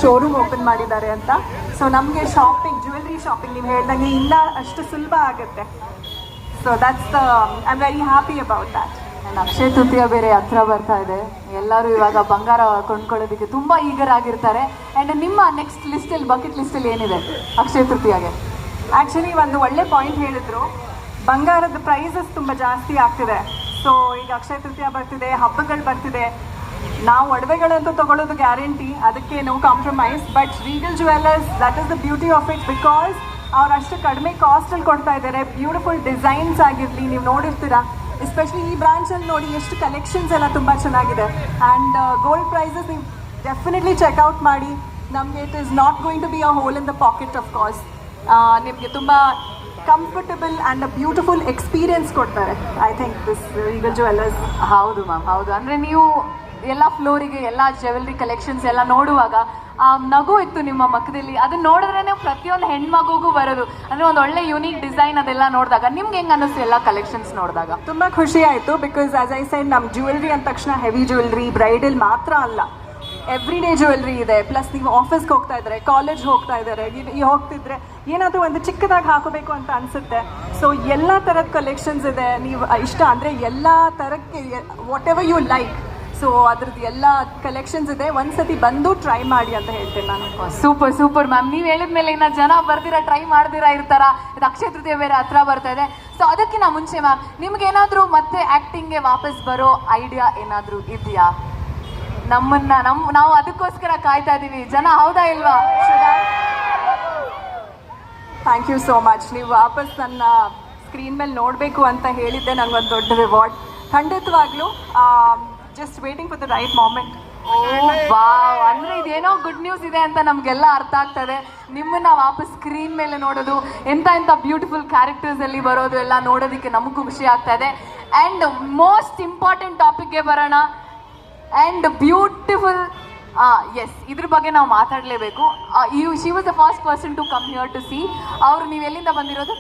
Showroom open ಮಾಡಿದ್ದಾರೆ ಅಂತ. So ನಮಗೆ ಶಾಪಿಂಗ್, ಜ್ಯುವೆಲ್ರಿ ಶಾಪಿಂಗ್ ನೀವು ಹೇಳ್ದಂಗೆ ಇಲ್ಲ ಅಷ್ಟು ಸುಲಭ ಆಗುತ್ತೆ. So that's I am very happy about that. And Akshaya Tritiya ಬೇರೆ ಹತ್ರ ಬರ್ತಾ ಇದೆ. ಎಲ್ಲರೂ ಇವಾಗ ಬಂಗಾರ ಕೊಂಡ್ಕೊಳ್ಳೋದಕ್ಕೆ ತುಂಬ ಈಗರ್ ಆಗಿರ್ತಾರೆ. ಆ್ಯಂಡ್ ನಿಮ್ಮ ನೆಕ್ಸ್ಟ್ ಲಿಸ್ಟಲ್ಲಿ, ಬಕೆಟ್ ಲಿಸ್ಟಲ್ಲಿ ಏನಿದೆ ಅಕ್ಷಯ ತೃತೀಯಾಗೆ? ಆ್ಯಕ್ಚುಲಿ ಒಂದು ಒಳ್ಳೆ ಪಾಯಿಂಟ್ ಹೇಳಿದ್ರು, ಬಂಗಾರದ ಪ್ರೈಸಸ್ ತುಂಬ ಜಾಸ್ತಿ ಆಗ್ತಿದೆ. ಸೊ ಈಗ ಅಕ್ಷಯ ತೃತೀಯ ಬರ್ತಿದೆ, ಹಬ್ಬಗಳು ಬರ್ತಿದೆ, ನಾವು ಒಡವೆಗಳಂತೂ ತೊಗೊಳ್ಳೋದು ಗ್ಯಾರಂಟಿ, ಅದಕ್ಕೆ no compromise. But Regal Jewellers, that is the beauty of it, because ಅವ್ರು ಅಷ್ಟು ಕಡಿಮೆ ಕಾಸ್ಟಲ್ಲಿ ಕೊಡ್ತಾ ಇದ್ದಾರೆ. ಬ್ಯೂಟಿಫುಲ್ ಡಿಸೈನ್ಸ್ ಆಗಿರಲಿ, ನೀವು ನೋಡಿರ್ತೀರಾ, ಎಸ್ಪೆಷಲಿ ಈ ಬ್ರಾಂಚಲ್ಲಿ ನೋಡಿ ಎಷ್ಟು ಕಲೆಕ್ಷನ್ಸ್ ಎಲ್ಲ ತುಂಬ ಚೆನ್ನಾಗಿದೆ. ಆ್ಯಂಡ್ ಗೋಲ್ಡ್ ಪ್ರೈಸಸ್ ನೀವು ಡೆಫಿನೆಟ್ಲಿ ಚೆಕ್ಔಟ್ ಮಾಡಿ. ನಮಗೆ it is not going to be a hole in the pocket of course. ನಿಮಗೆ ತುಂಬ comfortable and a beautiful experience ಕೊಡ್ತಾರೆ I think this Regal Jewellers. ಹೌದು ಮ್ಯಾಮ್, ಹೌದು. ಅಂದರೆ ನೀವು ಎಲ್ಲ ಫ್ಲೋರಿಗೆ ಎಲ್ಲ ಜ್ಯುವೆಲ್ರಿ ಕಲೆಕ್ಷನ್ಸ್ ಎಲ್ಲ ನೋಡುವಾಗ ಆ ನಗು ಇತ್ತು ನಿಮ್ಮ ಮುಖದಲ್ಲಿ. ಅದನ್ನ ನೋಡಿದ್ರೇ ಪ್ರತಿಯೊಂದು ಹೆಣ್ಮಗುಗೂ ಬರೋದು. ಅಂದರೆ ಒಂದು ಒಳ್ಳೆ ಯುನೀಕ್ ಡಿಸೈನ್ ಅದೆಲ್ಲ ನೋಡಿದಾಗ ನಿಮ್ಗೆ ಹೆಂಗೆ ಅನ್ನಿಸ್ತು ಎಲ್ಲ ಕಲೆಕ್ಷನ್ಸ್ ನೋಡಿದಾಗ? ತುಂಬ ಖುಷಿ ಆಯಿತು. ಬಿಕಾಸ್ ಆಸ್ ಐ ಸೈಡ್, ನಮ್ಮ ಜ್ಯುವೆಲ್ರಿ ಅಂದ ತಕ್ಷಣ ಹೆವಿ ಜ್ಯುವೆಲ್ರಿ, ಬ್ರೈಡಲ್ ಮಾತ್ರ ಅಲ್ಲ, ಎವ್ರಿ ಡೇ ಜ್ಯುವೆಲ್ರಿ ಇದೆ. ಪ್ಲಸ್ ನೀವು ಆಫೀಸ್ಗೆ ಹೋಗ್ತಾ ಇದ್ದಾರೆ, ಕಾಲೇಜ್ ಹೋಗ್ತಾ ಇದ್ದಾರೆ, ಹೋಗ್ತಿದ್ರೆ ಏನಾದರೂ ಒಂದು ಚಿಕ್ಕದಾಗಿ ಹಾಕೋಬೇಕು ಅಂತ ಅನಿಸುತ್ತೆ. ಸೊ ಎಲ್ಲ ಥರದ ಕಲೆಕ್ಷನ್ಸ್ ಇದೆ. ನೀವು ಇಷ್ಟ ಅಂದರೆ ಎಲ್ಲ ಥರಕ್ಕೆ whatever you like, so ಅದ್ರದ್ದು ಎಲ್ಲ ಕಲೆಕ್ಷನ್ಸ್ ಇದೆ. ಒಂದ್ಸತಿ ಬಂದು ಟ್ರೈ ಮಾಡಿ ಅಂತ ಹೇಳ್ತೇನೆ ನಾನು. Super super ma'am. ನೀವು ಹೇಳಿದ್ಮೇಲೆ ಇನ್ನು ಜನ ಬರ್ದಿರಾ, ಟ್ರೈ ಮಾಡ್ದಿರಾ ಇರ್ತಾರ. ಇದು ಅಕ್ಷಯ ತೃತೀಯ ಬೇರೆ ಹತ್ರ ಬರ್ತಾ ಇದೆ. ಸೊ ಅದಕ್ಕಿಂತ ಮುಂಚೆ ಮ್ಯಾಮ್, ನಿಮ್ಗೆ ಏನಾದರೂ ಮತ್ತೆ ಆ್ಯಕ್ಟಿಂಗ್ಗೆ ವಾಪಸ್ ಬರೋ ಐಡಿಯಾ ಏನಾದರೂ ಇದೆಯಾ? ನಾವು ಅದಕ್ಕೋಸ್ಕರ ಕಾಯ್ತಾ ಇದ್ದೀವಿ ಜನ, ಹೌದಾ ಇಲ್ವಾ? Thank you so much. ನೀವು ವಾಪಸ್ ನನ್ನ ಸ್ಕ್ರೀನ್ ಮೇಲೆ ನೋಡಬೇಕು ಅಂತ ಹೇಳಿದ್ದೆ ನನಗೊಂದು ದೊಡ್ಡ ರಿವಾರ್ಡ್. ಖಂಡಿತವಾಗ್ಲೂ just waiting for the right moment. Wow, ಅಂದರೆ ಇದೇನೋ ಗುಡ್ ನ್ಯೂಸ್ ಇದೆ ಅಂತ ನಮಗೆಲ್ಲ ಅರ್ಥ ಆಗ್ತದೆ. ನಿಮ್ಮನ್ನ ವಾಪಸ್ ಸ್ಕ್ರೀನ್ ಮೇಲೆ ನೋಡೋದು, ಎಂಥ ಬ್ಯೂಟಿಫುಲ್ ಕ್ಯಾರೆಕ್ಟರ್ಸಲ್ಲಿ ಬರೋದು ಎಲ್ಲ ನೋಡೋದಕ್ಕೆ ನಮಗೂ ಖುಷಿ ಆಗ್ತಾ ಇದೆ. ಆ್ಯಂಡ್ ಮೋಸ್ಟ್ ಇಂಪಾರ್ಟೆಂಟ್ ಟಾಪಿಕ್ಗೆ ಬರೋಣ. ಆ್ಯಂಡ್ ಬ್ಯೂಟಿಫುಲ್, ಎಸ್, ಇದ್ರ ಬಗ್ಗೆ ನಾವು ಮಾತಾಡಲೇಬೇಕು. She was the first person to come here to see. ಅವರು ನೀವು ಎಲ್ಲಿಂದ ಬಂದಿರೋದು?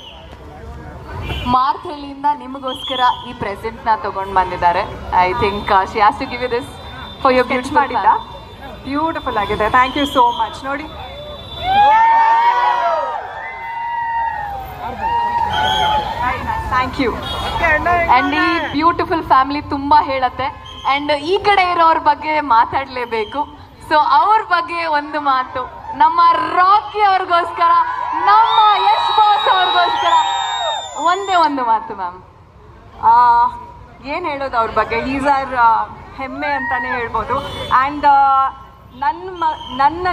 ಮಾರ್ಥಳ್ಳಿಯಿಂದ ನಿಮಗೋಸ್ಕರ ಈ ಪ್ರೆಸೆಂಟ್ನ ತೊಗೊಂಡು ಬಂದಿದ್ದಾರೆ. I think she has to give you this for your beautiful ಮಾಡಿದ. ಬ್ಯೂಟಿಫುಲ್ ಆಗಿದೆ. Thank you so much. ನೋಡಿ, ಥ್ಯಾಂಕ್ ಯು. ಆ್ಯಂಡ್ ಈ ಬ್ಯೂಟಿಫುಲ್ ಫ್ಯಾಮಿಲಿ ತುಂಬ ಹೇಳತ್ತೆ. ಆ್ಯಂಡ್ ಈ ಕಡೆ ಇರೋರ ಬಗ್ಗೆ ಮಾತಾಡಲೇಬೇಕು. ಸೊ ಅವ್ರ ಬಗ್ಗೆ ಒಂದು ಮಾತು, ನಮ್ಮ ರಾಕಿ ಅವ್ರಿಗೋಸ್ಕರ, ನಮ್ಮ ಯಶ್ ಬಾಸ್ ಅವ್ರಿಗೋಸ್ಕರ ಒಂದೇ ಒಂದು ಮಾತು ಮ್ಯಾಮ್. ಏನು ಹೇಳೋದು ಅವ್ರ ಬಗ್ಗೆ? ಈಸ್ ಆರ್ ಹೆಮ್ಮೆ ಅಂತಲೇ ಹೇಳ್ಬೋದು. ಆ್ಯಂಡ್ ನನ್ನ